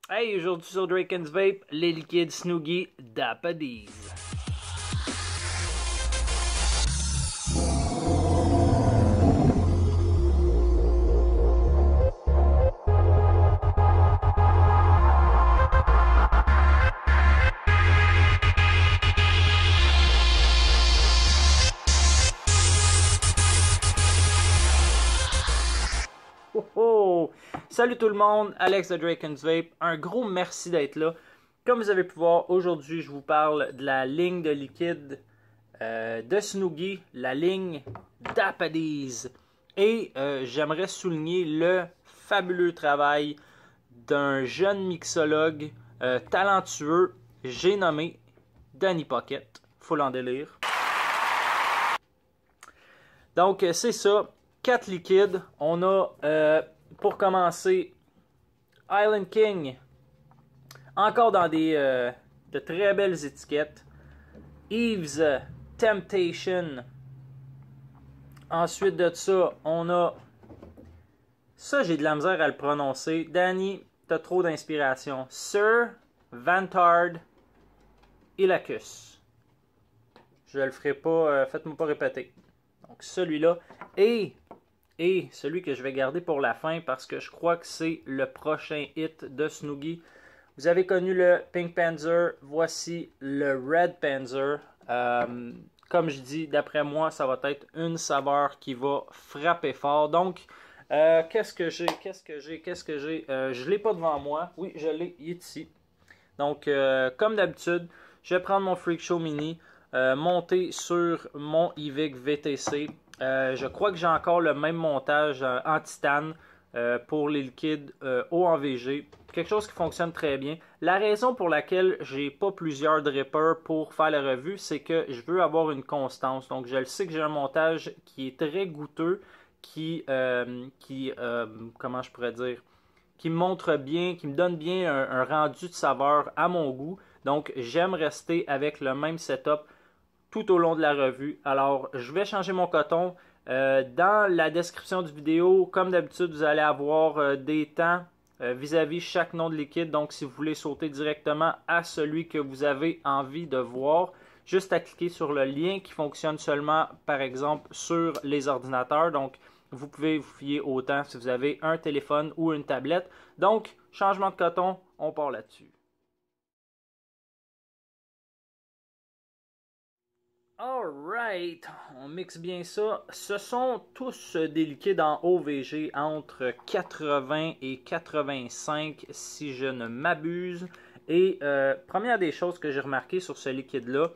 Hey, aujourd'hui sur Draken's Vape, les liquides Snoogie Dapadies. Oh oh! Salut tout le monde, Alex de Draken's Vape. Un gros merci d'être là. Comme vous avez pu voir, aujourd'hui je vous parle de la ligne de liquide de Snoogie, la ligne Dapadies. Et j'aimerais souligner le fabuleux travail d'un jeune mixologue talentueux, j'ai nommé Danny Pocket. Full en délire. Donc c'est ça. 4 liquides. On a, pour commencer, Island King. Encore dans de très belles étiquettes. Eve's Temptation. Ensuite de ça, on a... Ça, j'ai de la misère à le prononcer. Danny, t'as trop d'inspiration. Sir Vantard Illacus. Je le ferai pas, faites-moi pas répéter. Donc celui-là. Et celui que je vais garder pour la fin parce que je crois que c'est le prochain hit de Snoogie. Vous avez connu le Pink Panzer, voici le Red Panzer. Comme je dis, d'après moi, ça va être une saveur qui va frapper fort. Donc, qu'est-ce que j'ai? Je ne l'ai pas devant moi. Oui, je l'ai, il est ici. Donc, comme d'habitude, je vais prendre mon Freak Show Mini, monter sur mon Evic VTC. Je crois que j'ai encore le même montage en titane pour les liquides haut en VG. Quelque chose qui fonctionne très bien. La raison pour laquelle j'ai pas plusieurs drippers pour faire la revue, c'est que je veux avoir une constance. Donc je le sais que j'ai un montage qui est très goûteux, comment je pourrais dire, qui me montre bien, qui me donne bien un rendu de saveur à mon goût. Donc j'aime rester avec le même setup tout au long de la revue. Alors, je vais changer mon coton. Dans la description du vidéo, comme d'habitude, vous allez avoir des temps vis-à-vis chaque nom de liquide. Donc, si vous voulez sauter directement à celui que vous avez envie de voir, juste à cliquer sur le lien qui fonctionne seulement, par exemple, sur les ordinateurs. Donc, vous pouvez vous fier au temps si vous avez un téléphone ou une tablette. Donc, changement de coton, on part là-dessus. Alright, on mixe bien ça. Ce sont tous des liquides en OVG entre 80 et 85 si je ne m'abuse. Et première des choses que j'ai remarqué sur ce liquide-là,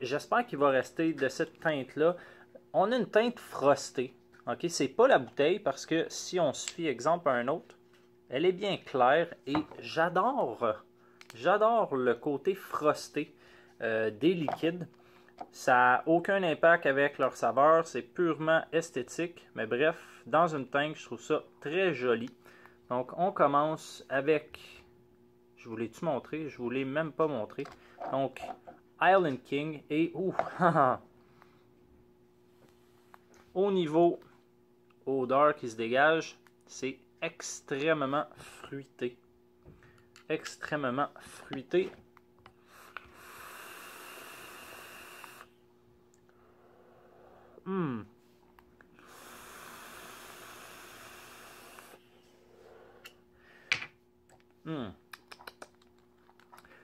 j'espère qu'il va rester de cette teinte-là. On a une teinte frostée. Ok, c'est pas la bouteille parce que si on suit exemple à un autre, elle est bien claire et j'adore le côté frosté des liquides. Ça n'a aucun impact avec leur saveur, c'est purement esthétique. Mais bref, dans une teinte, je trouve ça très joli. Donc, on commence avec... Je vous l'ai-tu montré? Je vous l'ai même pas montré. Donc, Island King et... Au niveau odeur qui se dégage, c'est extrêmement fruité. Extrêmement fruité.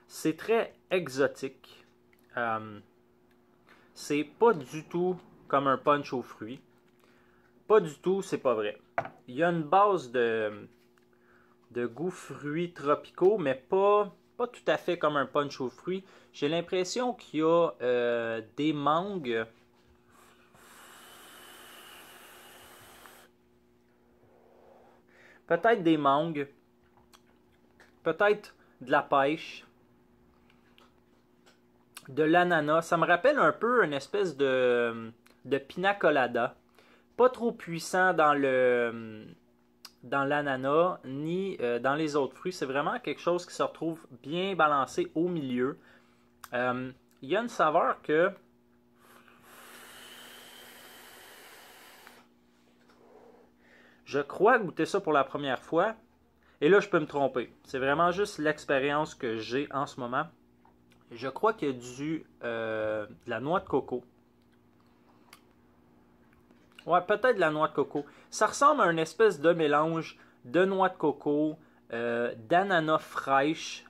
C'est très exotique. C'est pas du tout comme un punch aux fruits. Pas du tout, c'est pas vrai. Il y a une base de goûts fruits tropicaux, mais pas tout à fait comme un punch aux fruits. J'ai l'impression qu'il y a des mangues. Peut-être des mangues. Peut-être de la pêche. De l'ananas. Ça me rappelle un peu une espèce de pina colada. Pas trop puissant dans l'ananas ni dans les autres fruits. C'est vraiment quelque chose qui se retrouve bien balancé au milieu. Il y a une saveur que... Je crois goûter ça pour la première fois. Et là, je peux me tromper. C'est vraiment juste l'expérience que j'ai en ce moment. Je crois qu'il y a de la noix de coco. Ouais, peut-être de la noix de coco. Ça ressemble à une espèce de mélange de noix de coco, d'ananas fraîche,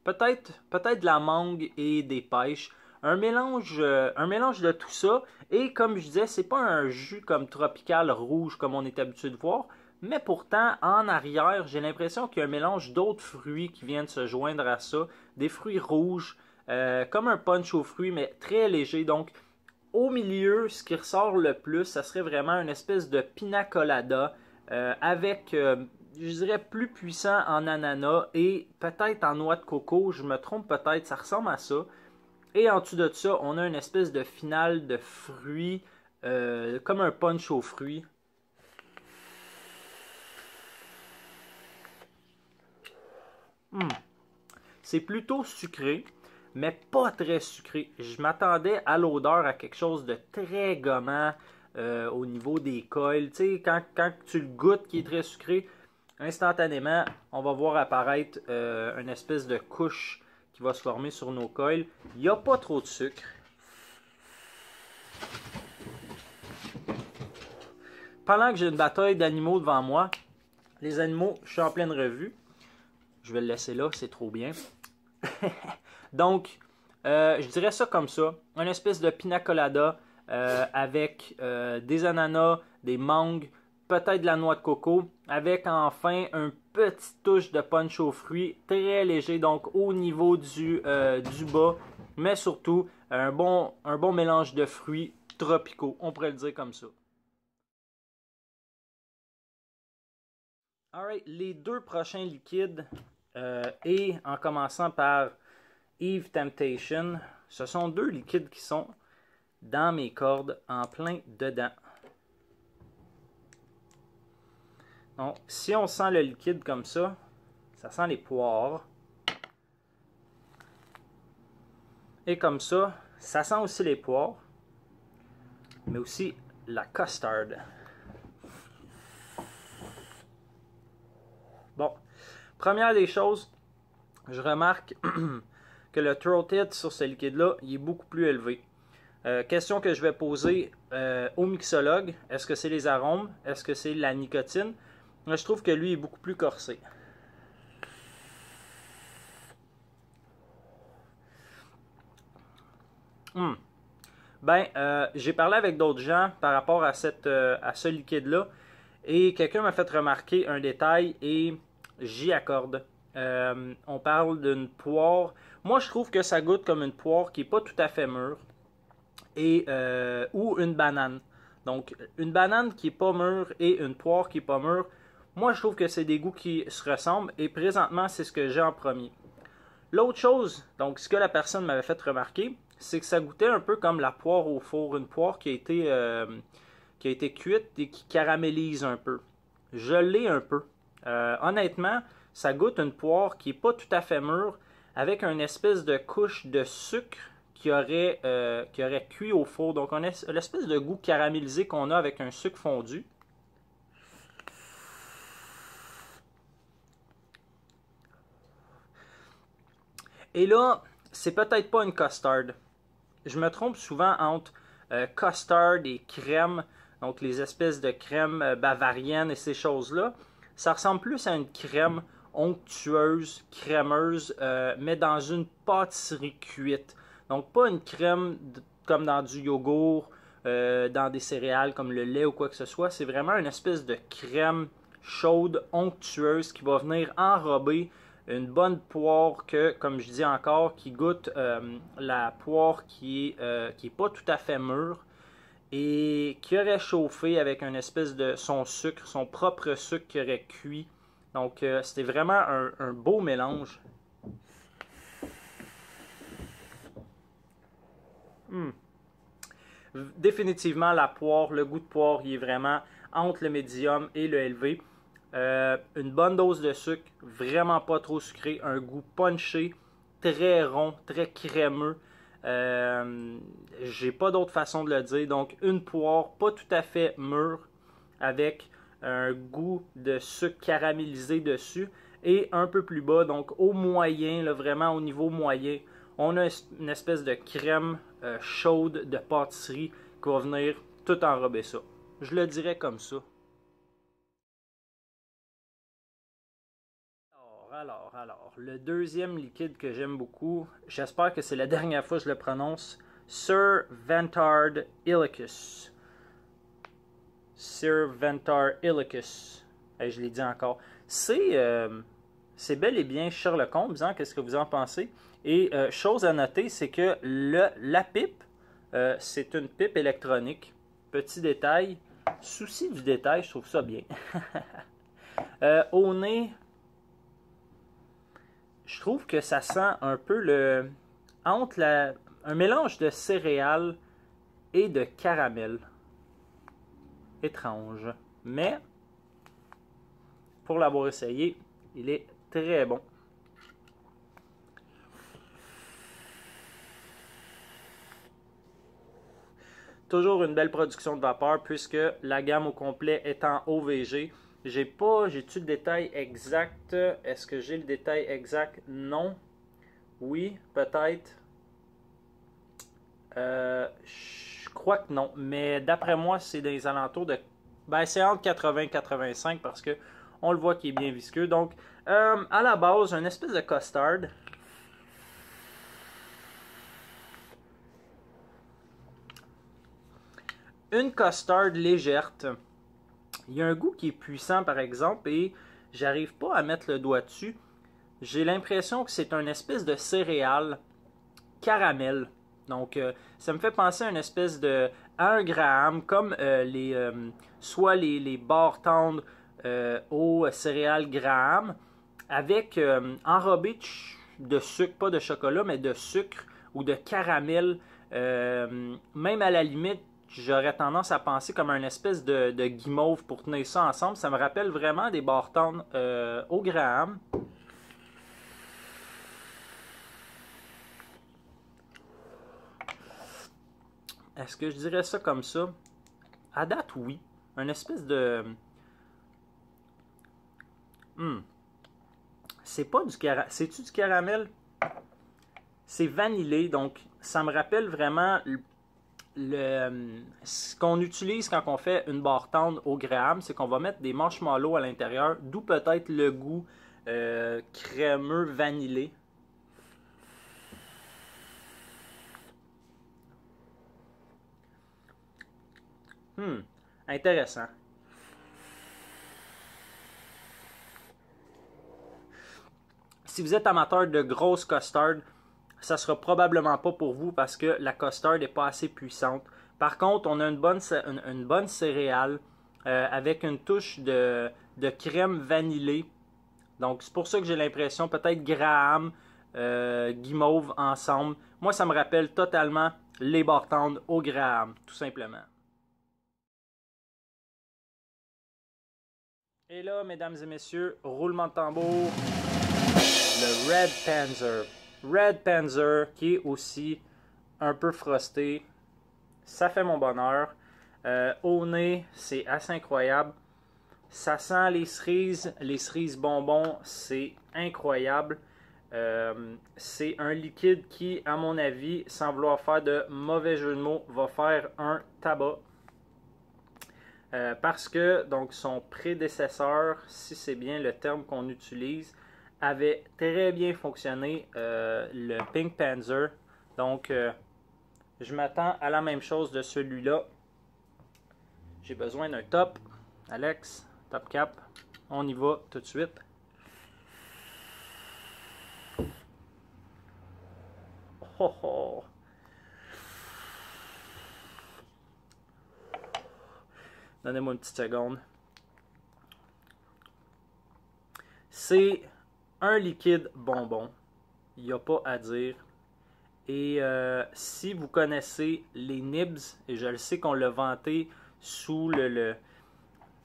peut-être de la mangue et des pêches. Un mélange de tout ça. Et comme je disais, c'est pas un jus comme tropical rouge comme on est habitué de voir. Mais pourtant, en arrière, j'ai l'impression qu'il y a un mélange d'autres fruits qui viennent se joindre à ça. Des fruits rouges, comme un punch aux fruits, mais très léger. Donc, au milieu, ce qui ressort le plus, ça serait vraiment une espèce de pina colada avec, je dirais, plus puissant en ananas et peut-être en noix de coco. Je me trompe peut-être, ça ressemble à ça. Et en dessous de ça, on a une espèce de finale de fruits, comme un punch aux fruits. C'est plutôt sucré, mais pas très sucré. Je m'attendais à l'odeur à quelque chose de très gommant au niveau des coils. Tu sais, quand tu le goûtes qui est très sucré, instantanément, on va voir apparaître une espèce de couche qui va se former sur nos coils. Il n'y a pas trop de sucre. Pendant que j'ai une bataille d'animaux devant moi, les animaux, je suis en pleine revue. Je vais le laisser là, c'est trop bien. Donc, je dirais ça comme ça. Une espèce de pina colada avec des ananas, des mangues, peut-être de la noix de coco, avec enfin une petite touche de punch aux fruits, très léger, donc au niveau du bas, mais surtout un bon mélange de fruits tropicaux, on pourrait le dire comme ça. Alright, les deux prochains liquides, et en commençant par Eve Temptation, ce sont deux liquides qui sont dans mes cordes, en plein dedans. Donc, si on sent le liquide comme ça sent les poires. Et comme ça sent aussi les poires, mais aussi la custard. Bon, première des choses, je remarque que le throat hit sur ce liquide-là, il est beaucoup plus élevé. Question que je vais poser au mixologue, est-ce que c'est les arômes? Est-ce que c'est la nicotine? Je trouve que lui est beaucoup plus corsé. J'ai parlé avec d'autres gens par rapport à ce liquide-là et quelqu'un m'a fait remarquer un détail et j'y accorde. On parle d'une poire. Moi, je trouve que ça goûte comme une poire qui n'est pas tout à fait mûre ou une banane. Donc, une banane qui n'est pas mûre et une poire qui n'est pas mûre, moi, je trouve que c'est des goûts qui se ressemblent et présentement, c'est ce que j'ai en premier. L'autre chose, donc ce que la personne m'avait fait remarquer, c'est que ça goûtait un peu comme la poire au four, une poire qui a été cuite et qui caramélise un peu. Je l'ai un peu. Honnêtement, ça goûte une poire qui n'est pas tout à fait mûre, avec une espèce de couche de sucre qui aurait cuit au four. Donc, on a l'espèce de goût caramélisé qu'on a avec un sucre fondu. Et là, c'est peut-être pas une custard. Je me trompe souvent entre custard et crème, donc les espèces de crème bavarienne et ces choses-là. Ça ressemble plus à une crème onctueuse, crémeuse, mais dans une pâtisserie cuite. Donc pas une crème comme dans du yogourt, dans des céréales comme le lait ou quoi que ce soit. C'est vraiment une espèce de crème chaude, onctueuse qui va venir enrober une bonne poire que, comme je dis encore, qui goûte la poire qui est pas tout à fait mûre et qui aurait chauffé avec une espèce de son sucre, son propre sucre qui aurait cuit. Donc c'était vraiment un beau mélange. Définitivement la poire, le goût de poire, il est vraiment entre le médium et le élevé. Une bonne dose de sucre, vraiment pas trop sucré, un goût punché, très rond, très crémeux. J'ai pas d'autre façon de le dire. Donc une poire pas tout à fait mûre avec un goût de sucre caramélisé dessus. Et un peu plus bas, donc au moyen, là, vraiment au niveau moyen, on a une espèce de crème chaude de pâtisserie qui va venir tout enrober ça. Je le dirais comme ça. Alors, le deuxième liquide que j'aime beaucoup, j'espère que c'est la dernière fois que je le prononce, Sir Vantard Ilicus. Sir Vantard Ilicus. Je l'ai dit encore. C'est bel et bien Sherlock Holmes, hein? Qu'est-ce que vous en pensez? Et chose à noter, c'est que la pipe, c'est une pipe électronique. Petit détail, souci du détail, je trouve ça bien. Au nez, je trouve que ça sent un peu un mélange de céréales et de caramel. Étrange. Mais, pour l'avoir essayé, il est très bon. Toujours une belle production de vapeur puisque la gamme au complet est en OVG. J'ai-tu le détail exact? Est-ce que j'ai le détail exact? Non. Oui, peut-être. Je crois que non. Mais d'après moi, c'est dans les alentours de... Ben, c'est entre 80 et 85 parce que on le voit qu'il est bien visqueux. Donc, à la base, une espèce de custard. Une custard légère. Il y a un goût qui est puissant, par exemple, et j'arrive pas à mettre le doigt dessus. J'ai l'impression que c'est une espèce de céréale caramel. Donc, ça me fait penser à une espèce de... à 1 gramme, comme soit les barres tendres aux céréales Graham, avec enrobé de sucre, pas de chocolat, mais de sucre ou de caramel. Même à la limite, j'aurais tendance à penser comme un espèce de guimauve pour tenir ça ensemble. Ça me rappelle vraiment des barres tendres au Graham. Est-ce que je dirais ça comme ça? À date, oui. Un espèce de... C'est pas du caramel. C'est-tu du caramel? C'est vanillé, donc ça me rappelle vraiment ce qu'on utilise quand on fait une barre tendre au Graham, c'est qu'on va mettre des marshmallows à l'intérieur, d'où peut-être le goût crémeux vanillé. Intéressant. Si vous êtes amateur de grosses custard, ça sera probablement pas pour vous parce que la custard n'est pas assez puissante. Par contre, on a une bonne céréale avec une touche de crème vanillée. Donc, c'est pour ça que j'ai l'impression, peut-être Graham, guimauve ensemble. Moi, ça me rappelle totalement les barres tendres au Graham, tout simplement. Et là, mesdames et messieurs, roulement de tambour, le Red Panzer. Red Panzer qui est aussi un peu frosté. Ça fait mon bonheur. Au nez, c'est assez incroyable. Ça sent les cerises bonbons, c'est incroyable. C'est un liquide qui, à mon avis, sans vouloir faire de mauvais jeu de mots, va faire un tabac. Parce que donc son prédécesseur, si c'est bien le terme qu'on utilise, avait très bien fonctionné, le Pink Panzer. Donc, je m'attends à la même chose de celui-là. J'ai besoin d'un top. Alex, top cap. On y va tout de suite. Oh, oh. Donnez-moi une petite seconde. C'est un liquide bonbon. Il n'y a pas à dire. Et si vous connaissez les Nibs, et je le sais qu'on l'a vanté sous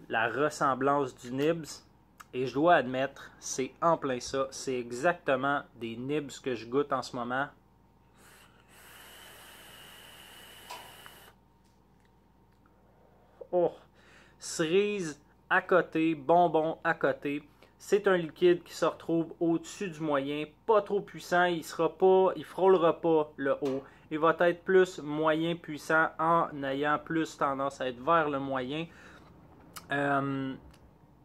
la ressemblance du Nibs, et je dois admettre, c'est en plein ça. C'est exactement des Nibs que je goûte en ce moment. Oh! Cerise à côté, bonbons à côté. C'est un liquide qui se retrouve au-dessus du moyen, pas trop puissant, il frôlera pas le haut. Il va être plus moyen puissant en ayant plus tendance à être vers le moyen.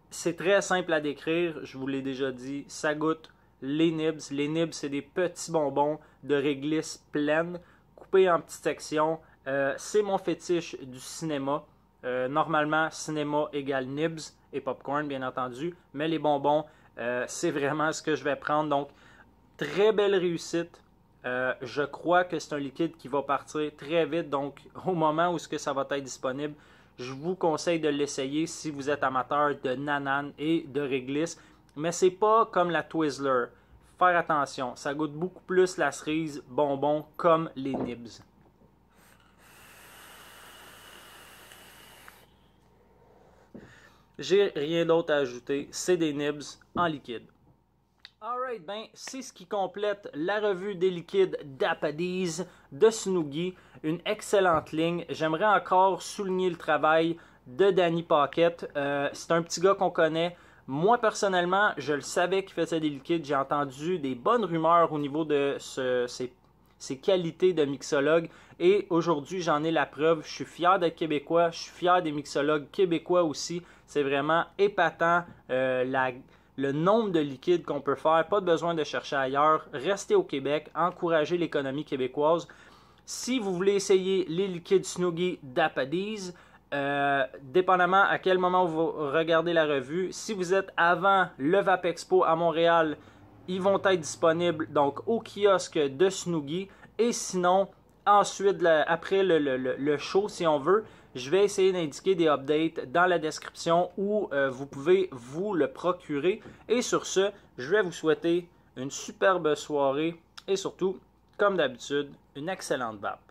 C'est très simple à décrire, je vous l'ai déjà dit, ça goûte les nibs. Les nibs, c'est des petits bonbons de réglisse pleine, coupés en petites sections. C'est mon fétiche du cinéma. Normalement, cinéma égale nibs et popcorn, bien entendu. Mais les bonbons, c'est vraiment ce que je vais prendre. Donc, très belle réussite. Je crois que c'est un liquide qui va partir très vite. Donc, au moment où ça va être disponible, je vous conseille de l'essayer si vous êtes amateur de nanane et de réglisse. Mais c'est pas comme la Twizzler. Faire attention, ça goûte beaucoup plus la cerise bonbon comme les nibs. J'ai rien d'autre à ajouter, c'est des nibs en liquide. Alright, ben c'est ce qui complète la revue des liquides d'Apadies de Snoogie. Une excellente ligne. J'aimerais encore souligner le travail de Danny Paquette. C'est un petit gars qu'on connaît. Moi, personnellement, je le savais qu'il faisait des liquides. J'ai entendu des bonnes rumeurs au niveau de ses qualités de mixologue. Et aujourd'hui, j'en ai la preuve. Je suis fier d'être québécois. Je suis fier des mixologues québécois aussi. C'est vraiment épatant le nombre de liquides qu'on peut faire. Pas besoin de chercher ailleurs. Restez au Québec. Encouragez l'économie québécoise. Si vous voulez essayer les liquides Snoogie d'Apadies, dépendamment à quel moment vous regardez la revue, si vous êtes avant le Vap Expo à Montréal, ils vont être disponibles donc au kiosque de Snoogie. Et sinon, ensuite, après le show, si on veut, je vais essayer d'indiquer des updates dans la description où vous pouvez vous le procurer. Et sur ce, je vais vous souhaiter une superbe soirée et surtout, comme d'habitude, une excellente vape.